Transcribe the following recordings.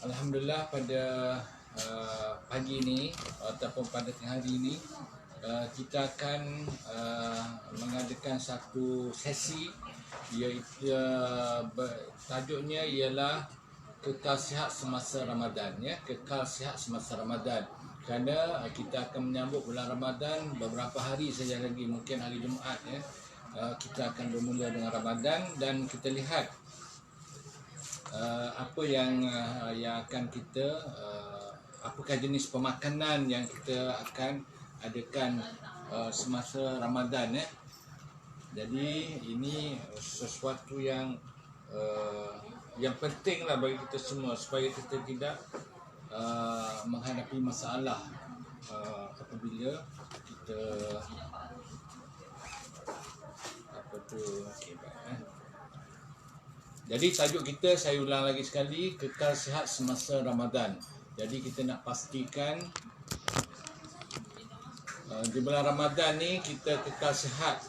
Alhamdulillah pada pagi ini ataupun pada tengah hari ini kita akan mengadakan satu sesi iaitu tajuknya ialah kekal sihat semasa Ramadan, ya, kekal sihat semasa Ramadan. Kerana kita akan menyambut bulan Ramadan beberapa hari saja lagi, mungkin hari Jumaat, ya. Kita akan bermula dengan Ramadan dan kita lihat apa yang akan kita apakah jenis pemakanan yang kita akan adakan semasa Ramadan, ya. Jadi ini sesuatu yang pentinglah bagi kita semua supaya kita tidak menghadapi masalah apabila kita Jadi tajuk kita, saya ulang lagi sekali, kekal sihat semasa Ramadan. Jadi kita nak pastikan di bulan Ramadan ni kita kekal sihat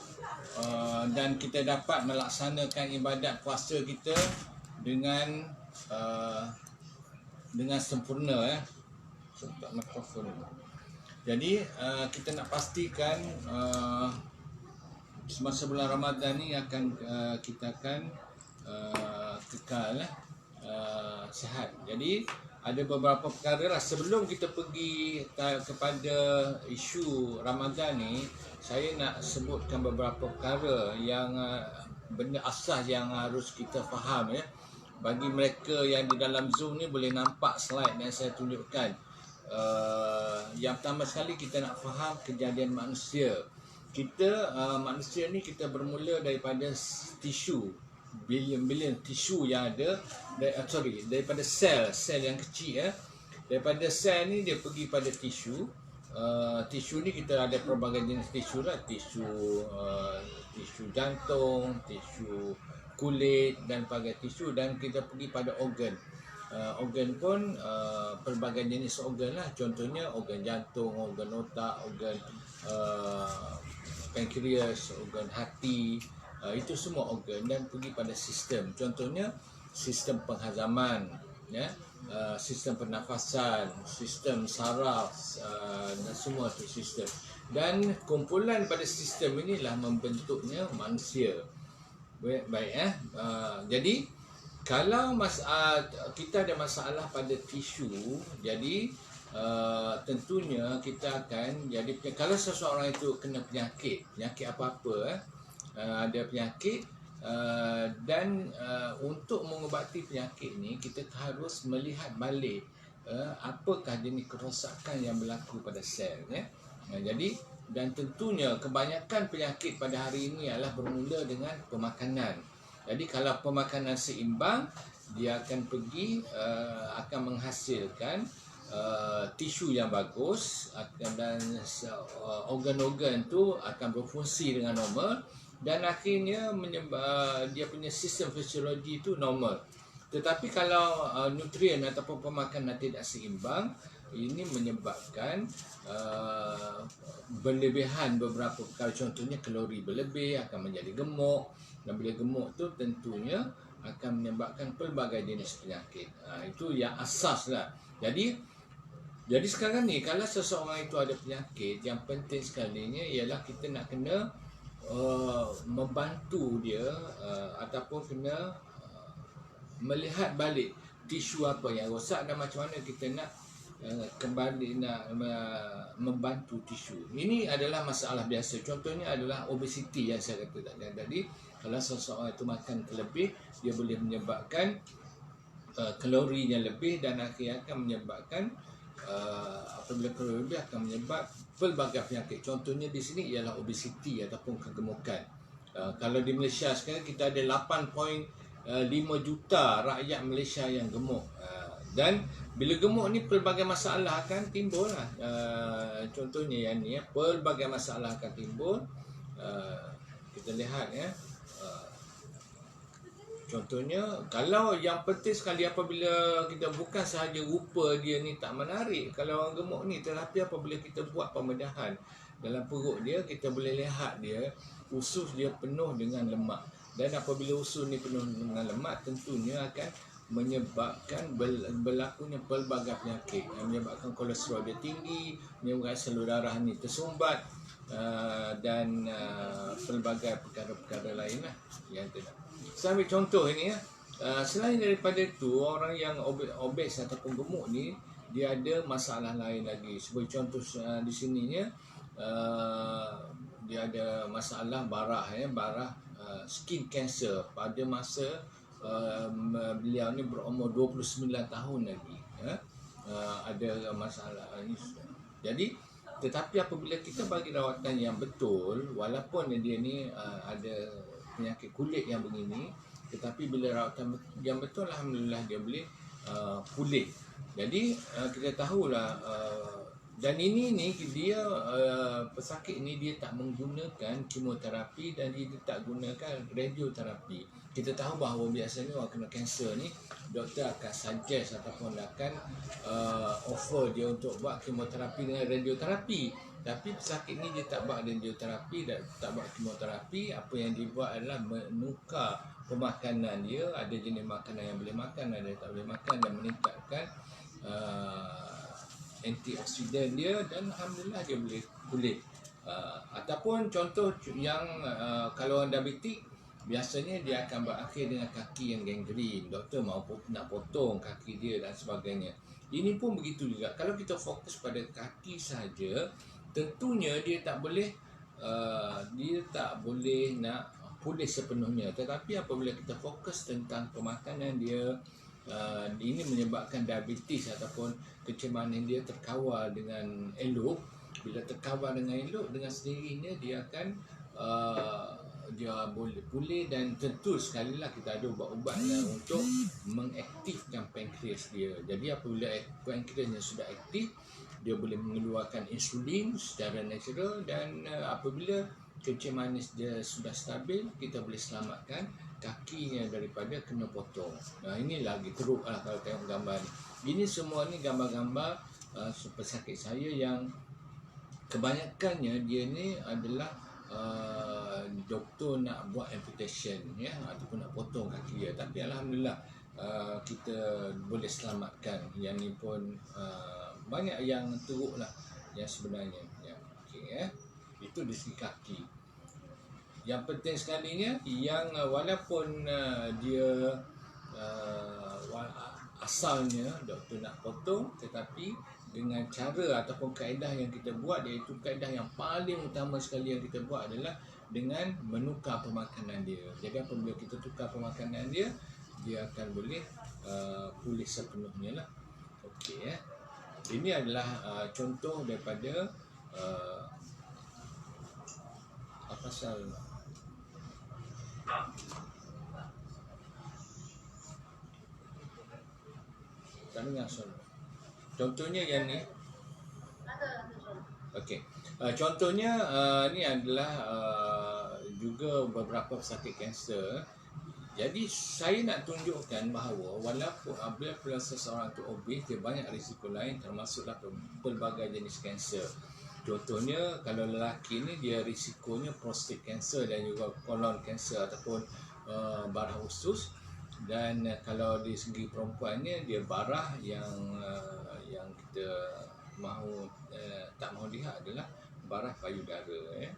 dan kita dapat melaksanakan ibadat puasa kita dengan sempurna, ya. Jadi kita nak pastikan semasa bulan Ramadan ni kita akan kekal sihat. Jadi ada beberapa perkara lah. Sebelum kita pergi kepada isu Ramadan ni, saya nak sebutkan beberapa perkara yang benda asas yang harus kita faham, ya. Bagi mereka yang di dalam Zoom ni boleh nampak slide yang saya tunjukkan. Yang pertama sekali kita nak faham kejadian manusia. Kita manusia ni kita bermula daripada tisu, bilion-bilion tisu yang ada, daripada sel yang kecil, ya. Daripada sel ni dia pergi pada tisu. Tisu ni kita ada pelbagai jenis tisu lah, tisu jantung, tisu kulit dan pelbagai tisu, dan kita pergi pada organ. Organ pun pelbagai jenis organ lah. Contohnya organ jantung, organ otak, organ pankreas, organ hati. Itu semua organ dan pergi pada sistem. Contohnya sistem penghazaman, ya, sistem pernafasan, sistem saraf, dan semua itu sistem. Dan kumpulan pada sistem inilah membentuknya manusia. Baik, ya. Jadi kalau kita ada masalah pada tisu, jadi tentunya kita akan kalau seseorang itu kena penyakit apa-apa, ada penyakit, dan untuk mengubati penyakit ni kita harus melihat balik apakah jenis kerosakan yang berlaku pada sel, ya. Jadi dan tentunya kebanyakan penyakit pada hari ini adalah bermula dengan pemakanan. Jadi kalau pemakanan seimbang, dia akan akan menghasilkan tisu yang bagus, dan organ-organ tu akan berfungsi dengan normal, dan akhirnya dia punya sistem fisiologi itu normal. Tetapi kalau nutrien ataupun pemakanan tidak seimbang, ini menyebabkan berlebihan beberapa perkara. Contohnya kalori berlebih akan menjadi gemuk, dan bila gemuk tu tentunya akan menyebabkan pelbagai jenis penyakit. Itu yang asas lah. Jadi sekarang ni kalau seseorang itu ada penyakit, yang penting sekalinya ialah kita nak kena membantu dia ataupun kena melihat balik tisu apa yang rosak dan macam mana kita nak kembali nak membantu tisu. Ini adalah masalah biasa. Contohnya adalah obesiti yang saya katakan tadi. Kalau seseorang itu makan terlebih, dia boleh menyebabkan kalorinya lebih, dan akhirnya akan menyebabkan apabila kalori lebih akan menyebab pelbagai penyakit. Contohnya di sini ialah obesiti ataupun kegemukan. Kalau di Malaysia sekarang kita ada 8.5 juta rakyat Malaysia yang gemuk. Dan bila gemuk ni pelbagai masalah akan timbul lah. Contohnya yang ni, pelbagai masalah akan timbul. Kita lihat, ya. Contohnya, kalau yang penting sekali apabila kita bukan sahaja rupa dia ni tak menarik, kalau orang gemuk ni, tetapi apabila kita buat pembedahan dalam perut dia, kita boleh lihat dia, usus dia penuh dengan lemak. Dan apabila usus ni penuh dengan lemak, tentunya akan menyebabkan berlakunya pelbagai penyakit, yang menyebabkan kolesterol dia tinggi, menyebabkan salur darah ni tersumbat, dan pelbagai perkara-perkara lain lah yang tidak. Saya ambil contoh ini ya. Selain daripada itu, orang yang obes ataupun gemuk ni, dia ada masalah lain lagi. Sebagai contoh di sininya, dia ada masalah barah skin cancer pada masa beliau ni berumur 29 tahun lagi ada masalah ini. Jadi tetapi apabila kita bagi rawatan yang betul, walaupun dia ni ada penyakit kulit yang begini, tetapi bila rawatan yang betul, alhamdulillah dia boleh pulih. Jadi kita tahulah dan ini dia pesakit ni dia tak menggunakan kemoterapi dan dia tak gunakan radioterapi. Kita tahu bahawa biasanya orang kena kanser ni, doktor akan suggest ataupun akan offer dia untuk buat kemoterapi dengan radioterapi. Tapi pesakit ni dia tak buat radioterapi dan tak buat kemoterapi. Apa yang dia buat adalah menukar pemakanan dia. Ada jenis makanan yang boleh makan, ada yang tak boleh makan, dan meningkatkan antioksidan dia, dan alhamdulillah dia boleh pulih. Ataupun contoh yang kalau orang diabetik, biasanya dia akan berakhir dengan kaki yang gangren. Doktor nak potong kaki dia dan sebagainya. Ini pun begitu juga. Kalau kita fokus pada kaki saja, tentunya dia tak boleh nak pulih sepenuhnya. Tetapi apabila kita fokus tentang pemakanan dia, ini menyebabkan diabetes ataupun kecemasan dia terkawal dengan elok. Bila terkawal dengan elok, dengan sendirinya dia akan dia boleh pulih. Dan tentu sekali lah kita ada ubat-ubat untuk mengaktifkan pankreas dia. Jadi apabila pankreasnya sudah aktif, dia boleh mengeluarkan insulin secara natural, dan apabila kencing manis dia sudah stabil, kita boleh selamatkan kakinya daripada kena potong. Ini lagi teruk lah kalau tengok gambar ni. Ini semua ni gambar-gambar pesakit saya yang kebanyakannya dia ni adalah doktor nak buat amputation ya, ataupun nak potong kaki dia. Tapi alhamdulillah kita boleh selamatkan. Yang ni pun banyak yang teruk lah yang sebenarnya ya. Okay, itu dari segi kaki. Yang penting sekalinya, yang walaupun dia asalnya doktor nak potong, tetapi dengan cara ataupun kaedah yang kita buat, iaitu kaedah yang paling utama sekali yang kita buat adalah dengan menukar pemakanan dia. Jadi apabila kita tukar pemakanan dia, dia akan boleh pulih sepenuhnya lah. Okey ya. Ini adalah contoh daripada pasal tak dengar suara. Contohnya yang ni. Okey. Contohnya ni adalah juga beberapa pesakit kanser. Jadi saya nak tunjukkan bahawa walaupun apabila seseorang tu obes, dia banyak risiko lain, termasuklah pelbagai jenis kanser. Contohnya kalau lelaki ni dia risikonya prostate cancer dan juga colon cancer ataupun barah usus. Dan kalau di segi perempuannya, dia barah yang kita mahu tak mahu lihat adalah barah payudara ya.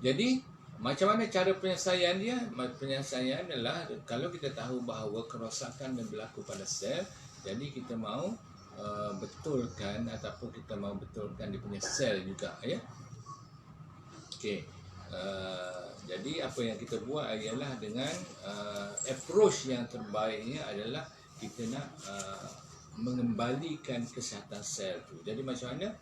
Jadi macam mana cara penyelesaian dia? Penyelesaian adalah kalau kita tahu bahawa kerosakan yang berlaku pada sel, jadi kita mahu betulkan ataupun kita mahu betulkan dia punya sel juga ya. Okey. Jadi apa yang kita buat ialah dengan approach yang terbaiknya adalah kita nak mengembalikan kesihatan sel tu. Jadi macam mana?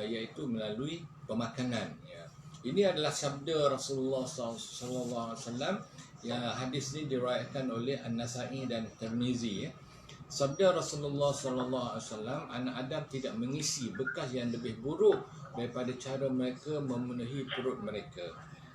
Iaitu melalui pemakanan ya. Ini adalah sabda Rasulullah SAW. Yang hadis ni diriwayatkan oleh An-Nasa'i dan Tirmizi ya. Sabda Rasulullah SAW, anak Adam tidak mengisi bekas yang lebih buruk daripada cara mereka memenuhi perut mereka.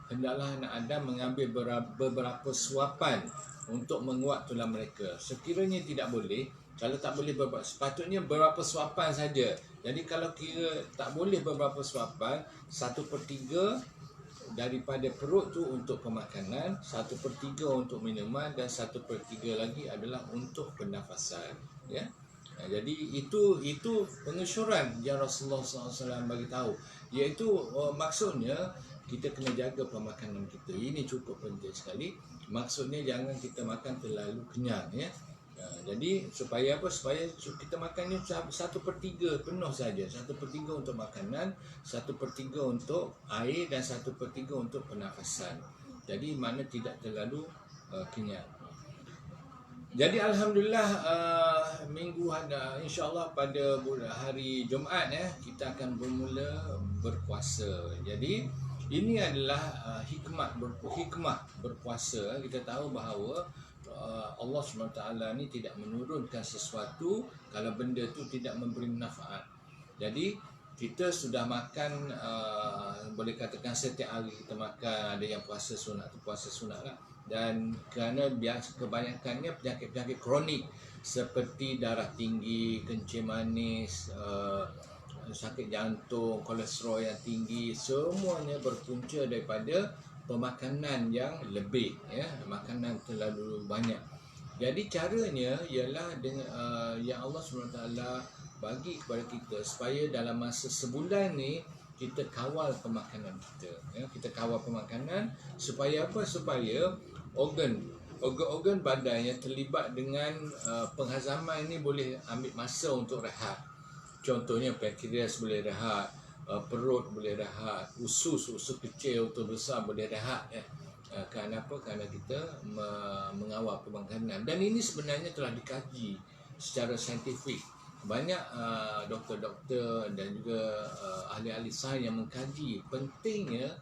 Hendaklah anak Adam mengambil beberapa suapan untuk menguat tulang mereka. Sekiranya tidak boleh, kalau tak boleh sepatutnya beberapa suapan saja. Jadi kalau kira tak boleh beberapa suapan, 1/3 daripada perut tu untuk pemakanan, 1/3 untuk minuman dan 1/3 lagi adalah untuk pernafasan, ya. Jadi itu pengesyuran yang Rasulullah SAW bagi tahu, iaitu maksudnya kita kena jaga pemakanan kita. Ini cukup penting sekali. Maksudnya jangan kita makan terlalu kenyang, ya. Jadi supaya apa? Supaya kita makannya 1/3 penuh saja. 1/3 untuk makanan, 1/3 untuk air dan 1/3 untuk pernafasan. Jadi mana tidak terlalu kenyang. Jadi alhamdulillah minggu insya-Allah pada hari Jumaat kita akan bermula berpuasa. Jadi ini adalah hikmah berpuasa. Kita tahu bahawa Allah SWT ni tidak menurunkan sesuatu kalau benda tu tidak memberi manfaat. Jadi kita sudah makan, boleh katakan setiap hari kita makan, ada yang puasa sunat tu puasa sunat lah. Dan kerana kebanyakannya penyakit-penyakit kronik seperti darah tinggi, kencing manis, sakit jantung, kolesterol yang tinggi, semuanya berpunca daripada pemakanan yang lebih, ya, makanan terlalu banyak. Jadi caranya ialah dengan yang Allah SWT bagi kepada kita supaya dalam masa sebulan ni kita kawal pemakanan kita, ya. Kita kawal pemakanan supaya apa? Supaya organ badan yang terlibat dengan penghazaman ini boleh ambil masa untuk rehat. Contohnya pankreas boleh rehat, perut boleh rehat, usus kecil atau besar boleh rehat, ya. Kerana apa? Kerana kita mengawal pemakanan. Dan ini sebenarnya telah dikaji secara saintifik. Banyak doktor-doktor dan juga ahli-ahli sains yang mengkaji pentingnya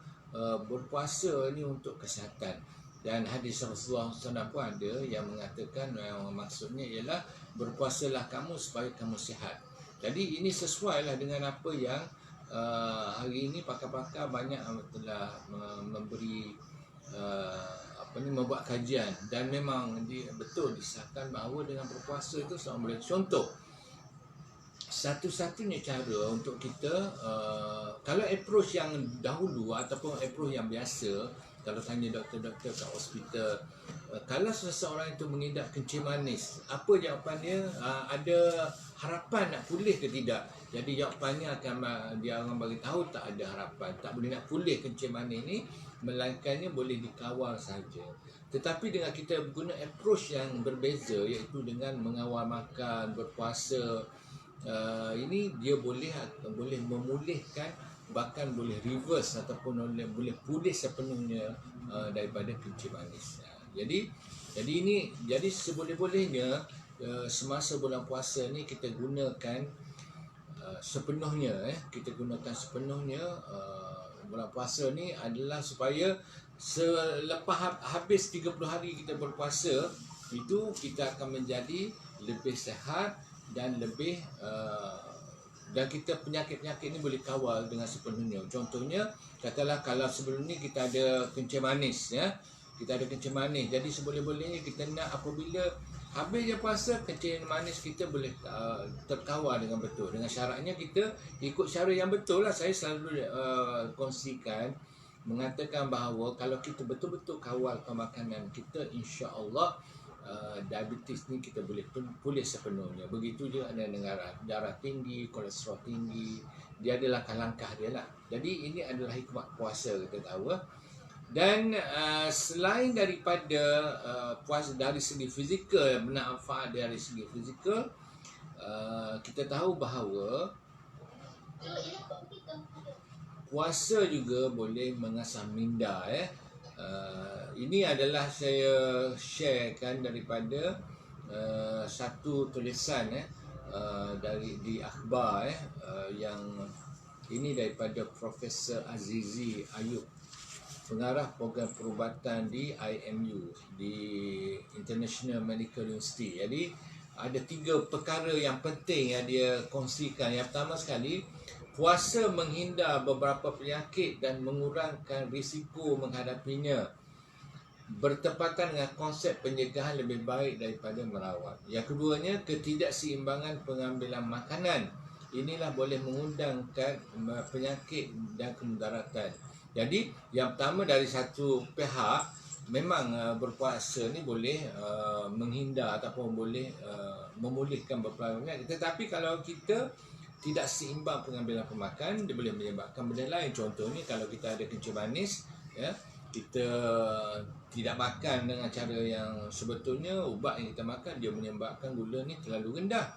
berpuasa ni untuk kesihatan. Dan hadis Rasulullah SAW pun ada yang mengatakan maksudnya ialah berpuasalah kamu supaya kamu sihat. Jadi ini sesuai lah dengan apa yang hari ini pakar-pakar banyak telah memberi membuat kajian, dan memang betul disahkan bahawa dengan berpuasa itu seorang boleh. Contoh, satu-satunya cara untuk kita kalau approach yang dahulu ataupun approach yang biasa, kalau tanya doktor-doktor kat hospital, kalau seseorang itu mengidap kencing manis, apa jawapannya? Ada harapan nak pulih ke tidak? Jadi jawapannya dia akan bagi tahu tak ada harapan, tak boleh nak pulih kencing manis ni, melainkannya boleh dikawal saja. Tetapi dengan kita guna approach yang berbeza, iaitu dengan mengawal makan, berpuasa, ini dia boleh memulihkan, bahkan boleh reverse ataupun boleh pulih sepenuhnya daripada kencing manis. Jadi seboleh-bolehnya semasa bulan puasa ni kita gunakan sepenuhnya, bulan puasa ni adalah supaya selepas habis 30 hari kita berpuasa, itu kita akan menjadi lebih sihat dan lebih dan kita penyakit-penyakit ni boleh kawal dengan sepenuhnya. Contohnya, katalah kalau sebelum ni kita ada kencing manis, ya. Kita ada kencing manis. Jadi seboleh-bolehnya kita nak apabila habis je puasa, kencing manis kita boleh terkawal dengan betul. Dengan syaratnya kita ikut cara yang betul lah. Saya selalu kongsikan, mengatakan bahawa kalau kita betul-betul kawal pemakanan kita, insya-Allah diabetes ni kita boleh pulih sepenuhnya. Begitu juga dengan darah tinggi, kolesterol tinggi, dia ada langkah-langkah dia lah. Jadi ini adalah hikmah puasa, kita tahu. Dan selain daripada puasa dari segi fizikal, manfaat dari segi fizikal, kita tahu bahawa puasa juga boleh mengasah minda, ini adalah saya sharekan daripada satu tulisan di akhbar yang ini daripada Profesor Azizi Ayub, pengarah program perubatan di IMU, di International Medical University. Jadi ada 3 perkara yang penting yang dia kongsikan. Yang pertama sekali, puasa menghindar beberapa penyakit dan mengurangkan risiko menghadapinya, bertepatan dengan konsep pencegahan lebih baik daripada merawat. Yang keduanya, ketidakseimbangan pengambilan makanan. Inilah boleh mengundangkan penyakit dan kemudaratan. Jadi yang pertama dari satu pihak memang berpuasa ni boleh menghindar ataupun boleh memulihkan beberapa penyakit. Tetapi kalau kita tidak seimbang pengambilan pemakan, dia boleh menyebabkan benda lain. Contohnya kalau kita ada kencing manis, ya, kita tidak makan dengan cara yang sebetulnya, ubat yang kita makan dia menyebabkan gula ni terlalu rendah.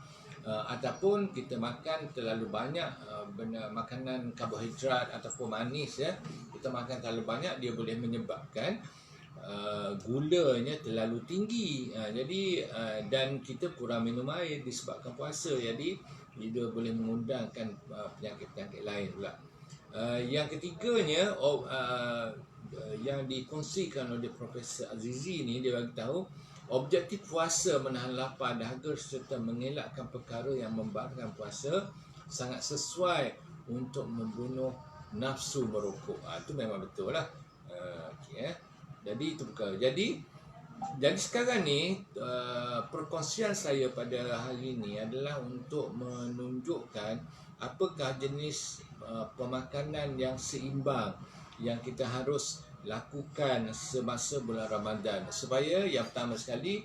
Ataupun kita makan terlalu banyak benda makanan karbohidrat ataupun manis, ya, kita makan terlalu banyak, dia boleh menyebabkan gulanya terlalu tinggi. Jadi dan kita kurang minum air disebabkan puasa, jadi dia boleh mengundangkan penyakit-penyakit lain pula. Yang ketiganya yang dikongsikan oleh Profesor Azizi ni, dia bagi tahu objektif puasa menahan lapar dahaga serta mengelakkan perkara yang membatalkan puasa sangat sesuai untuk membunuh nafsu merokok. Itu memang betul lah. Okay, Jadi itu perkara. Jadi sekarang ni perkongsian saya pada hari ini adalah untuk menunjukkan apakah jenis pemakanan yang seimbang yang kita harus lakukan semasa bulan Ramadan, supaya yang pertama sekali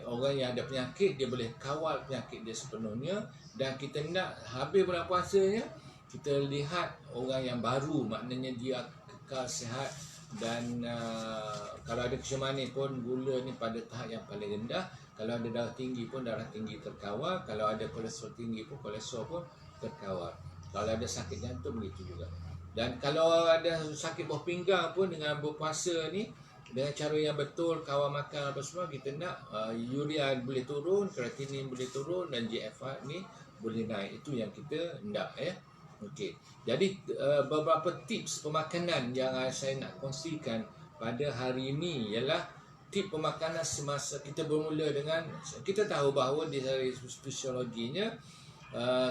orang yang ada penyakit dia boleh kawal penyakit dia sepenuhnya, dan kita nak habis bulan puasanya kita lihat orang yang baru, maknanya dia kekal sihat. Dan kalau ada kencing manis pun gula ni pada tahap yang paling rendah. Kalau ada darah tinggi pun darah tinggi terkawal. Kalau ada kolesterol tinggi pun kolesterol pun terkawal. Kalau ada sakit jantung begitu juga. Dan kalau ada sakit bawah pinggang pun dengan berpuasa ni, dengan cara yang betul, kawal makan apa semua, kita nak urea boleh turun, kreatinin boleh turun, dan GFR ni boleh naik. Itu yang kita nak, ya. Okey. Jadi beberapa tips pemakanan yang saya nak kongsikan pada hari ini ialah tips pemakanan semasa kita bermula dengan, kita tahu bahawa di dari fisiologinya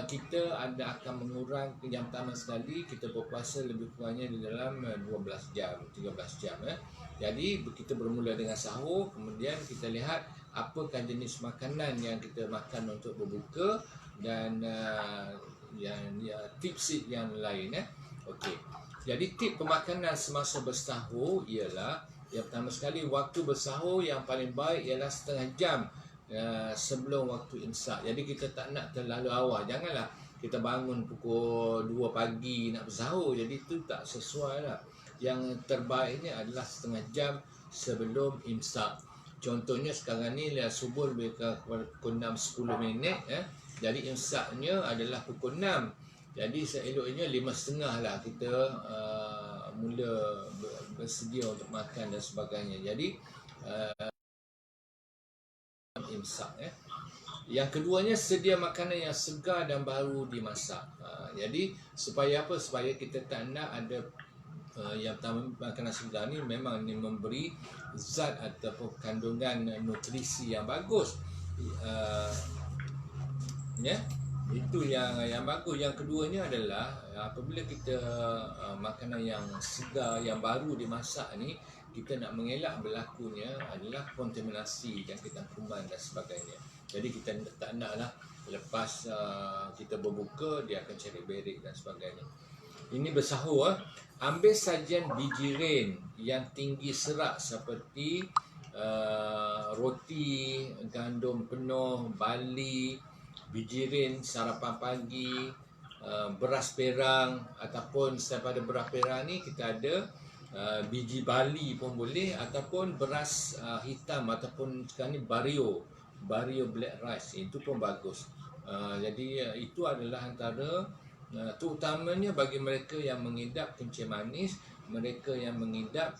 kita akan mengurang yang pertama sekali kita berpuasa lebih kurangnya di dalam 12 jam, 13 jam, ya. Jadi kita bermula dengan sahur, kemudian kita lihat apakah jenis makanan yang kita makan untuk berbuka, dan tips yang lain, ya. Okey. Jadi tip pemakanan semasa bersahur ialah yang pertama sekali, waktu bersahur yang paling baik ialah setengah jam sebelum waktu imsak. Jadi kita tak nak terlalu awal. Janganlah kita bangun pukul 2 pagi nak bersahur. Jadi itu tak sesuai lah. Yang terbaiknya adalah setengah jam sebelum imsak. Contohnya sekarang ni subuh lebih ke pukul 6-10 minit, ya. Jadi imsaknya adalah pukul 6. Jadi seeloknya 5.30 lah kita mula bersedia untuk makan dan sebagainya. Jadi imsak, ya. Yang keduanya, sedia makanan yang segar dan baru dimasak. Jadi supaya apa? Supaya kita tak nak ada yang pertama, makanan segar ni memang ni memberi zat ataupun kandungan nutrisi yang bagus. Ya, itu yang bagus. Yang keduanya adalah apabila kita makanan yang segar, yang baru dimasak ni, kita nak mengelak berlakunya adalah kontaminasi dan ketangkuman dan sebagainya. Jadi kita tak naklah lepas kita berbuka dia akan cari berik dan sebagainya. Ini bersahur, ambil sajian biji ren yang tinggi serat seperti roti gandum penuh, barli, biji ren sarapan pagi, beras perang, ataupun daripada beras perang ni kita ada biji barli pun boleh, ataupun beras hitam, ataupun sekarang ni bario black rice, itu pun bagus. Jadi itu adalah antara terutamanya bagi mereka yang mengidap kencing manis, mereka yang mengidap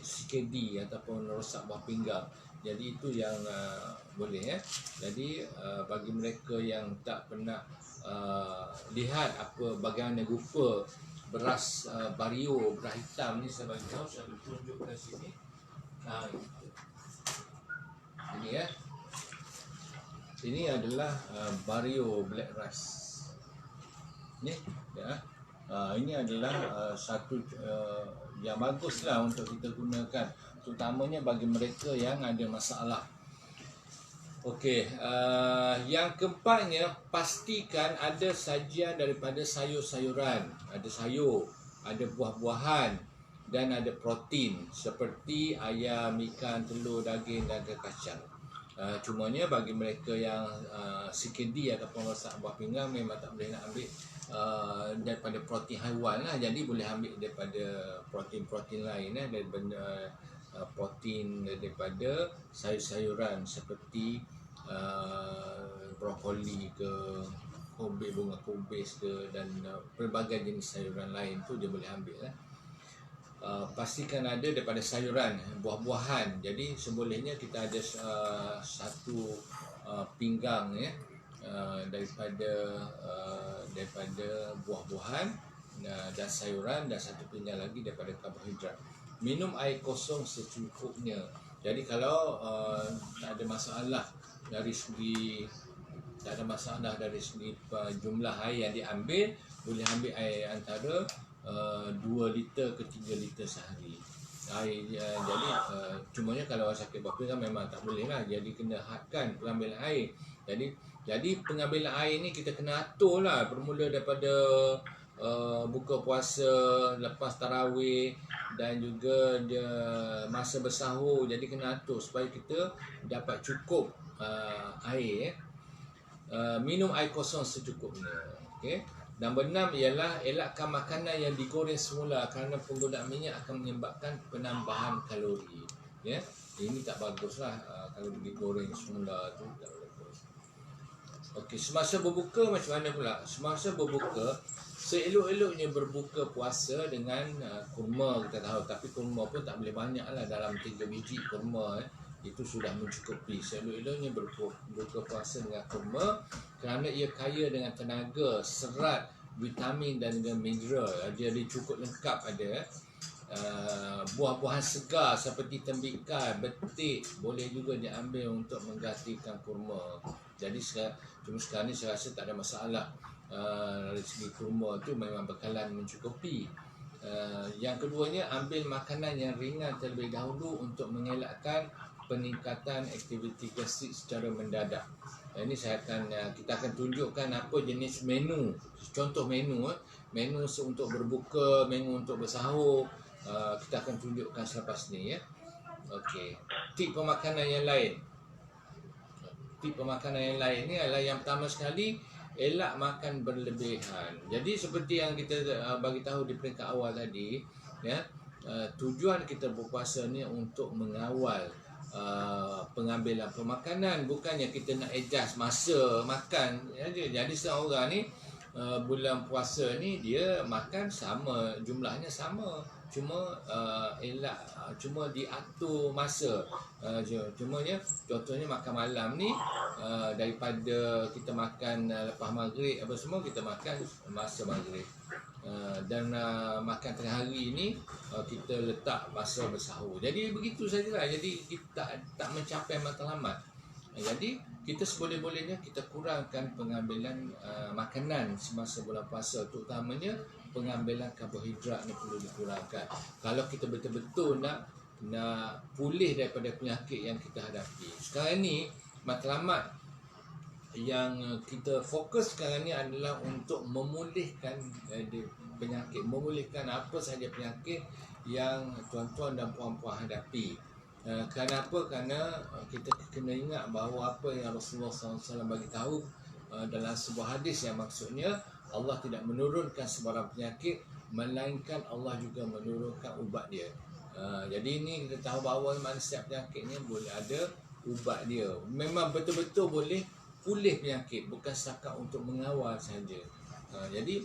CKD ataupun rosak buah pinggang. Jadi itu yang boleh, ya. Jadi bagi mereka yang tak pernah lihat bagaimana rupa beras bario, beras hitam ni, saya bagi tahu, saya tunjukkan sini. Ini, ya. Ini adalah bario black rice. Ni, ya. Ini adalah satu yang baguslah untuk kita gunakan, terutamanya bagi mereka yang ada masalah. Okey, yang keempatnya, pastikan ada sajian daripada sayur-sayuran. Ada sayur. ada buah-buahan dan ada protein seperti ayam, ikan, telur, daging dan kacang. Cumanya bagi mereka yang CKD ataupun rosak buah pinggang memang tak boleh nak ambil daripada protein haiwan lah. Jadi boleh ambil daripada protein-protein lain daripada protein daripada sayur-sayuran seperti brokoli ke, bunga kubis ke, dan pelbagai jenis sayuran lain tu dia boleh ambil lah. Pastikan ada daripada sayuran, buah-buahan. Jadi sebolehnya kita ada satu pinggang daripada buah-buahan dan sayuran, dan satu pinggang lagi daripada karbohidrat. Minum air kosong secukupnya. Jadi kalau tak ada masalah dari segi jumlah air yang diambil, boleh ambil air antara 2 liter ke 3 liter sehari. Jadi cumanya kalau sakit buah pinggang memang tak boleh lah. Jadi kena hadkan pengambilan air. Jadi pengambilan air ni kita kena atur lah, bermula daripada buka puasa, lepas tarawih, dan juga dia masa bersahur. Jadi kena atur supaya kita dapat cukup air. Minum air kosong secukupnya. Okay. Nombor 6 ialah elakkan makanan yang digoreng semula kerana penggunaan minyak akan menyebabkan penambahan kalori. Ya, ini tak baguslah kalau digoreng semula tu tak bagus. Okey, semasa berbuka macam mana pula? Semasa berbuka, seelok-eloknya berbuka puasa dengan kurma, kita tahu, tapi kurma pun tak boleh banyaklah, dalam 3 biji kurma itu sudah mencukupi. Seelok-eloknya berbuka puasa dengan kurma kerana ia kaya dengan tenaga, serat, vitamin dan juga mineral. Jadi cukup lengkap ada. Buah-buahan segar seperti tembikai, betik boleh juga diambil untuk menggantikan kurma. Jadi sekarang ni saya rasa tak ada masalah. Dari segi kurma tu memang bekalan mencukupi. Yang keduanya, ambil makanan yang ringan terlebih dahulu untuk mengelakkan peningkatan aktiviti gastrik secara mendadak. Ini kita akan tunjukkan apa jenis menu, contoh menu untuk berbuka, menu untuk bersahur. Kita akan tunjukkan selepas ni ya. Okey. Tip pemakanan yang lain. Tip pemakanan yang lain ni adalah, yang pertama sekali, elak makan berlebihan. Jadi seperti yang kita bagi tahu di peringkat awal tadi, ya, tujuan kita berpuasa ni untuk mengawal pengambilan pemakanan, bukannya kita nak adjust masa makan. Jadi seorang orang ni bulan puasa ni dia makan sama, jumlahnya sama, cuma cuma diatur masa. Cumanya contohnya makan malam ni, daripada kita makan lepas maghrib apa semua, kita makan masa maghrib. Dan makan tengah hari ni kita letak masa bersahur. Jadi begitu sajalah. Jadi kita tak mencapai matlamat. Jadi kita seboleh-bolehnya kita kurangkan pengambilan makanan semasa bulan puasa, terutamanya pengambilan karbohidrat ni perlu dikurangkan. Kalau kita betul-betul nak pulih daripada penyakit yang kita hadapi. Sekarang ni matlamat yang kita fokus sekarang ni adalah untuk memulihkan penyakit, memulihkan apa sahaja penyakit yang tuan-tuan dan puan-puan hadapi. Kenapa? Kerana kita kena ingat bahawa apa yang Rasulullah SAW bagi tahu dalam sebuah hadis, yang maksudnya Allah tidak menurunkan sebarang penyakit, melainkan Allah juga menurunkan ubat dia. Jadi ini kita tahu bahawa mana setiap penyakit ni boleh ada ubat dia. Memang betul-betul boleh pulih penyakit, bukan setakat untuk mengawal saja. Jadi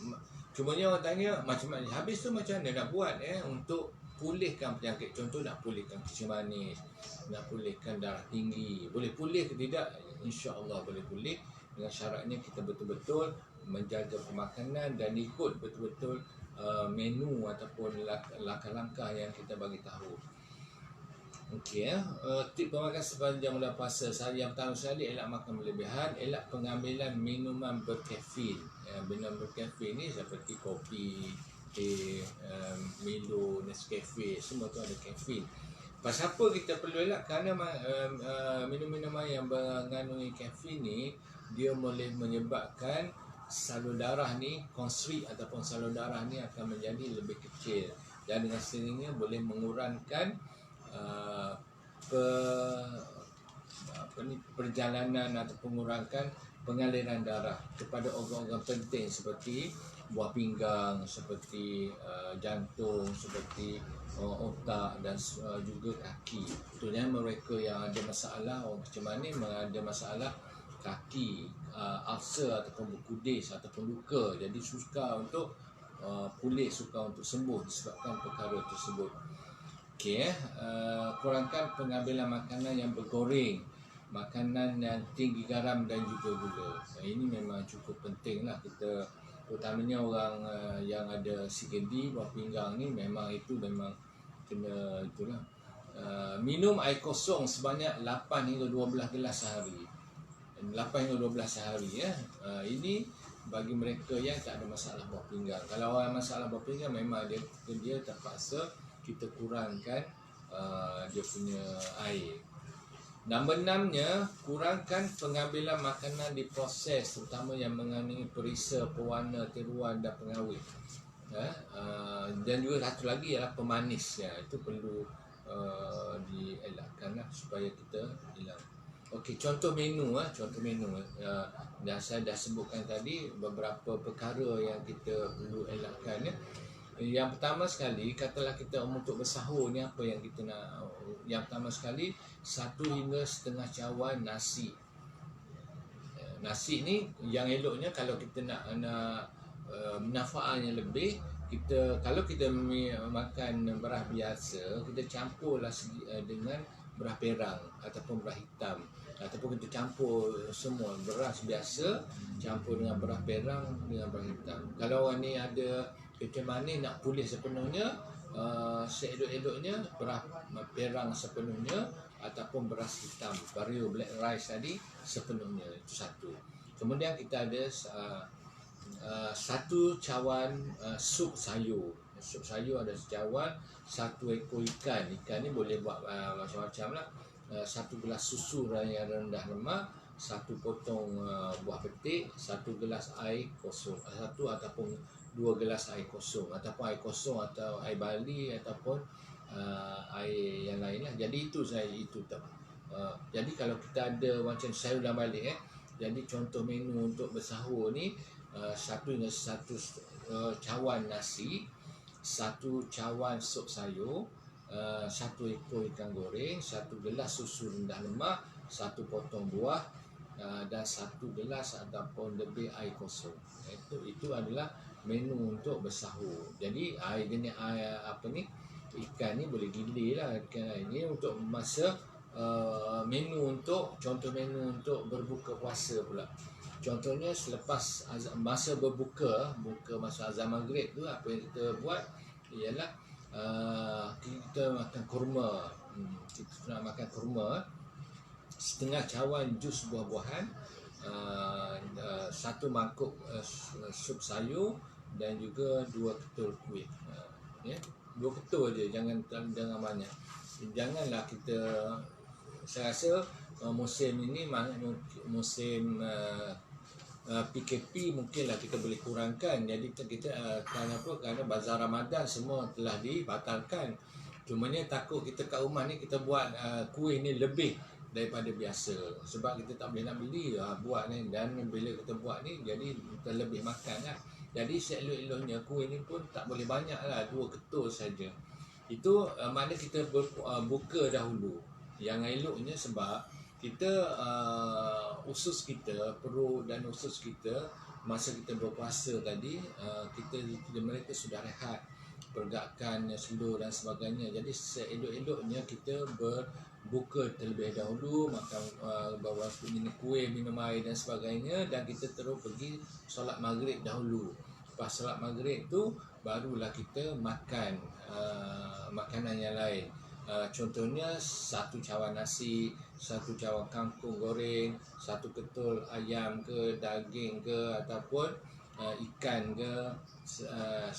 cumanya orang tanya macam mana habis tu, macam mana nak buat untuk pulihkan penyakit. Contoh nak pulihkan kencing manis, nak pulihkan darah tinggi, boleh pulih ke tidak? InsyaAllah boleh pulih, dengan syaratnya kita betul-betul menjaga pemakanan dan ikut betul-betul menu ataupun langkah-langkah yang kita bagi tahu. Okey, tip pemakan sepanjang bulan puasa. Yang pertama sekali, elak makan berlebihan, elak pengambilan minuman berkafein. Minuman berkafein ni seperti kopi, teh, Milo, Nescafe, semua tu ada kafein. Pasal apa kita perlu elak? Kerana minum-minuman yang mengandungi kafein ni, dia boleh menyebabkan salur darah ni, konstrik ataupun salur darah ni akan menjadi lebih kecil, dan dengan sendirinya boleh mengurangkan perjalanan atau mengurangkan pengaliran darah kepada organ-organ penting seperti buah pinggang, seperti jantung, seperti otak, dan juga kaki. Contohnya mereka yang ada masalah, macam mana ada masalah kaki, ulcer ataupun berkudis ataupun luka, jadi susah untuk pulih, susah untuk sembuh disebabkan perkara tersebut. Okey, kurangkan pengambilan makanan yang bergoreng, makanan yang tinggi garam dan juga gula. Ini memang cukup penting lah kita, terutamanya orang yang ada CKD, buah pinggang ni, memang kena itulah. Minum air kosong sebanyak 8 hingga 12 gelas sehari. 8 hingga 12 sehari ya. Ini bagi mereka yang tak ada masalah buah pinggang. Kalau orang masalah buah pinggang, memang dia terpaksa kita kurangkan dia punya air. Nombor 6-nya, kurangkan pengambilan makanan diproses, terutama yang mengandungi perisa, pewarna, tiruan dan pengawet. Dan juga satu lagi ialah pemanis, ya, itu perlu dielakkan lah, supaya kita hilang. Okey, contoh menu. Saya dah sebutkan tadi beberapa perkara yang kita perlu elakkan ya. Yang pertama sekali, katalah kita untuk bersahur ni, apa yang kita nak? Yang pertama sekali, 1 hingga setengah cawan nasi. Nasi ni yang eloknya kalau kita nak manfaatnya lebih, kalau kita makan beras biasa, kita campurlah dengan beras perang ataupun beras hitam, ataupun kita campur semua beras biasa campur dengan beras perang dengan beras hitam. Kalau orang ni ada kecil manis nak pulih sepenuhnya, seelok-eloknya beras perang sepenuhnya ataupun beras hitam, vario black rice tadi sepenuhnya. Itu satu. Kemudian kita ada 1 cawan sup sayur. Sup sayur ada secawan, 1 ekor ikan. Ikan ni boleh buat macam-macam lah. 1 gelas susu yang rendah lemak, 1 potong buah petik, 1 gelas air kosong, 1 ataupun 2 gelas air kosong, ataupun air kosong atau air bali ataupun air yang lain lah. Jadi jadi kalau kita ada macam sayur dan balik jadi contoh menu untuk bersahur ni, 1 hingga 1 cawan nasi, 1 cawan sup sayur, 1 ekor ikan goreng, 1 gelas susu rendah lemak, 1 potong buah, dan 1 gelas ataupun lebih air kosong. Itu adalah menu untuk bersahur. Jadi ikan ni boleh gilir lah. Ikan ini untuk masa contoh menu untuk berbuka puasa pula. Contohnya selepas masa berbuka masa azan maghrib tu, apa yang kita buat ialah kita makan kurma. Kita nak makan kurma, setengah cawan jus buah-buahan, 1 mangkuk sup sayur, dan juga 2 ketul kuih. 2 ketul je, jangan banyak. Janganlah kita, saya rasa musim ini musim PKP mungkinlah kita boleh kurangkan. Jadi kita kerana bazar Ramadan semua telah dibatalkan. Cumanya takut kita kat rumah ni kita buat kuih ni lebih daripada biasa, sebab kita tak boleh nak beli buat ni, dan bila kita buat ni jadi kita lebih makan lah. Jadi seelok-eloknya kuih ni pun tak boleh banyak lah, 2 ketul saja. Itu makna kita buka dahulu. Yang eloknya sebab kita usus kita, perut dan usus kita masa kita berpuasa tadi, mereka sudah rehat, pergakkan seluruh dan sebagainya. Jadi seelok-eloknya kita berbuka terlebih dahulu, makan bawa minum kuih, minum air dan sebagainya, dan kita terus pergi solat maghrib dahulu. Lepas solat maghrib tu barulah kita makan makanan yang lain. Contohnya 1 cawan nasi, 1 cawan kangkung goreng, 1 ketul ayam ke, daging ke, ataupun ikan ke, 1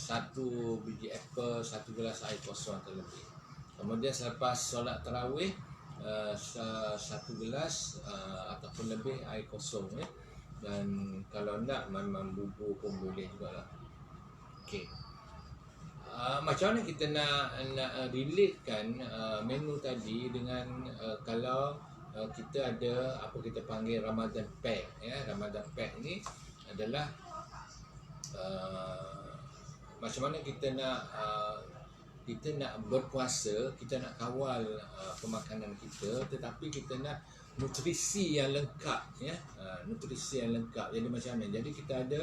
biji apple, 1 gelas air kosong terlebih. Kemudian selepas solat tarawih, 1 gelas ataupun lebih air kosong dan kalau nak memang bubur pun boleh jugalah. Okey. Macam mana kita nak relatekan menu tadi dengan kalau kita ada apa kita panggil Ramadan Pack, ya. Ramadan Pack ni adalah macam mana kita nak berpuasa, kita nak kawal pemakanan kita, tetapi kita nak nutrisi yang lengkap, ya. Nutrisi yang lengkap. Jadi macam mana? Jadi kita ada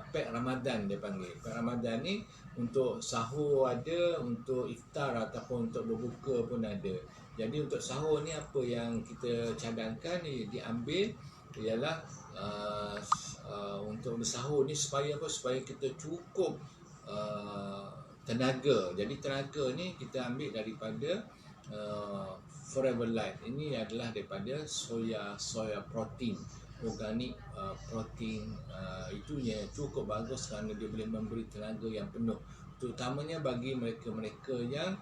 pack Ramadan, dia panggil. Pack Ramadan ni untuk sahur ada, untuk iftar ataupun untuk berbuka pun ada. Jadi untuk sahur ni apa yang kita cadangkan ni diambil ialah untuk bersahur ni supaya apa? Supaya kita cukup tenaga. Jadi tenaga ni kita ambil daripada Forever Life. Ini adalah daripada soya protein, organik protein. Itu yang cukup bagus kerana dia boleh memberi tenaga yang penuh, terutamanya bagi mereka-mereka yang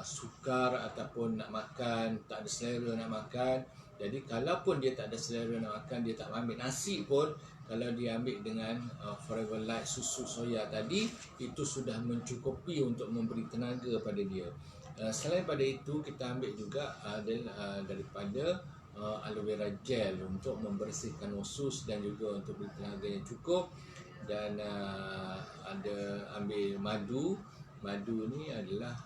sukar ataupun nak makan, tak ada selera nak makan. Jadi kalaupun dia tak ada selera nak makan, dia tak ambil nasi pun, kalau dia ambil dengan Forever Light susu soya tadi, itu sudah mencukupi untuk memberi tenaga pada dia. Selain pada itu, kita ambil juga daripada aloe vera gel untuk membersihkan usus dan juga untuk beri tenaga yang cukup. Dan ada ambil madu. Madu ni adalah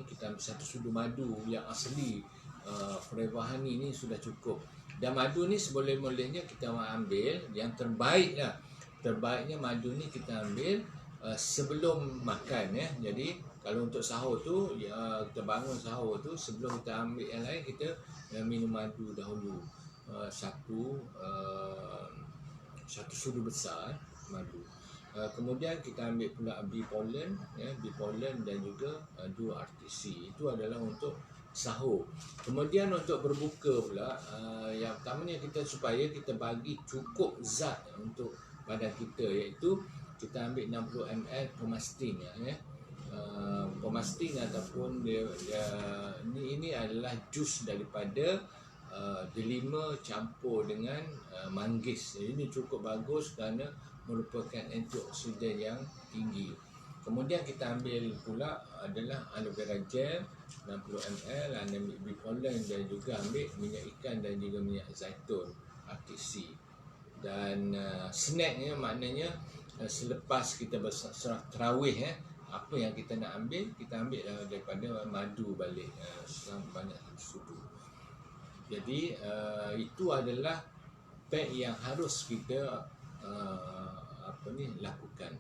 kita ambil 1 sudu madu yang asli Forever Honey ni sudah cukup. Dan madu ni seboleh-bolehnya kita ambil yang terbaik lah. Terbaiknya madu ni kita ambil sebelum makan, ya. Jadi kalau untuk sahur tu, kita bangun sahur tu, sebelum kita ambil yang lain, kita minum madu dahulu. Satu sudu besar madu. Kemudian kita ambil pula bee pollen, ya, bee pollen dan juga 2 RTC. Itu adalah untuk sahur. Kemudian untuk berbuka pula, yang pertamanya kita supaya kita bagi cukup zat untuk badan kita, iaitu kita ambil 60 ml Pomastin, ya. Pomastin ataupun ini adalah jus daripada delima campur dengan manggis. Ini cukup bagus kerana merupakan antioksidan yang tinggi. Kemudian kita ambil pula adalah aloe vera gel 60 ml, ambil bee pollen dan juga ambil minyak ikan dan juga minyak zaitun RTC. Dan snacknya maknanya selepas kita bersolat tarawih, apa yang kita nak ambil, kita ambil daripada madu balik banyak sudu. Jadi itu adalah pack yang harus kita lakukan.